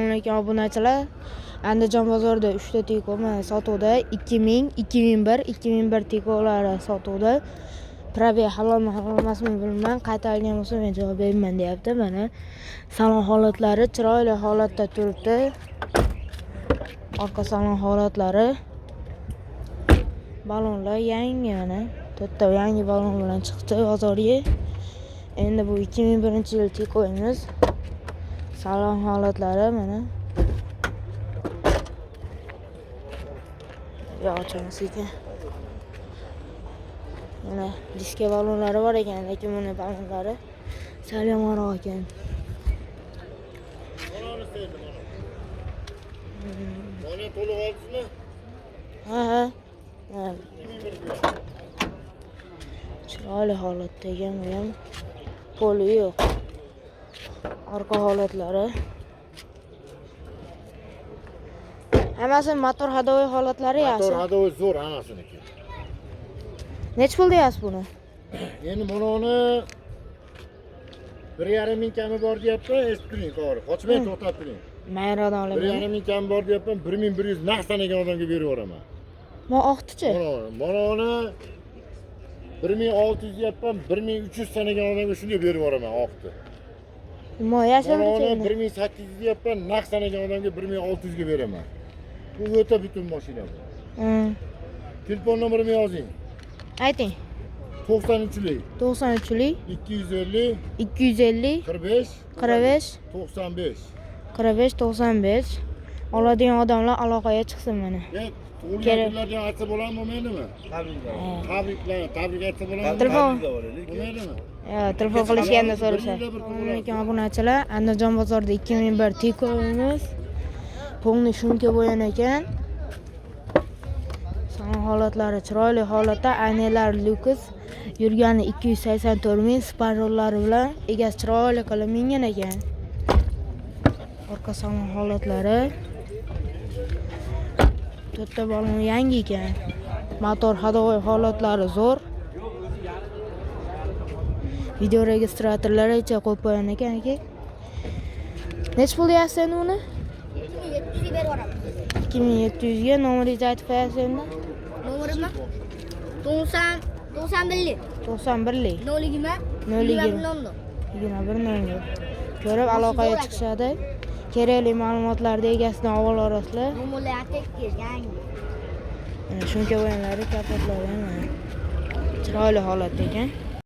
Assalomu obunachilar. Andijon bozorida 3 ta tiko mana sotuvda 2000, 2001, 2001 tikolari sotuvda. Probeg halolmi emasmi bilmayman. Qaytarilgan bo'lsa men javob beraman deyapti. Mana salon holatlari chiroyli holatda turibdi. Orqa salon holatlari. Balonlar yangi mana. To'rtta yangi balon bilan chiqdi bozorga. Endi bu 2001-yil tikoyimiz. Salon holatlari mana. Ya ochamiz ekan. Mana diska balonlari bor ekan, lekin buni balonlari sal yomonroq ekan. Mana to'liq oldingizmi? Ha. Chiroyli holatda ekan bu ham. Poli yo'q. Orqa holatlari. Hammasi motor hadovoy holatlari yaxshi. Motor hadovoy zo'r hammasiniki. Nech pul deyapsiz buni? Endi buni 1,5 ming kami bor deyapti, eshitib turing, to'g'ri. Qochmay to'xtab turing. Mayradan olaman. 1,5 ming kami bor deyapman, 1100 naqd sanagan odamga berib yuboraman. Men oqtichi. Mana 1600 deyapman, 1300 sanagan odamga shunday berib yuboraman oqni. Men yashiruvchi. Mana 1800 deyapman, naqd sanagan odamga 1600 ga beraman. Bu o'ta butun mashina bu. Telefon nomerimni yozing. Ayting. 93lik 93lik 250 250 45 45 95. 45 95 oladigan odamlar aloqaga chiqsin mana. Tug'ilganlarga aytsa bo'ladimi, bo'lmaydimi? Tabrik aytsa bo'ladimi? Telefon. Bo'lmaydimi? Telefon qilishganda so'rasa. Assalomu obunachilar. Andijon bozorida 2001 tikoyimiz. Polni shumka bo'lgan ekan. Salon holatlari chiroyli holatda, aynalar Lucas. Yurgani 284 ming, sparollari bilan egasi chiroyli qilib mingan ekan. Orqa salon holatlari. To'rtta balon yangi ekan. Motor hadovoy holatlari zo'r. Video registratorlaricha qo'yib qo'ygan ekan aka. Nech pul deyapsiz endi uni? 2700 ga berib yuboraman. 2700 ga nomeringizni aytib qo'yasiz endi? Nomerimni 91lik 91lik 020 21 ko'rib aloqaga chiqishadi. Kerakli ma'lumotlarni egasidan avval olasizlar. Nomerlar atekkiz yangi. Mana shunga o'yinlari kapotlari mana. Chiroyli holatda ekan.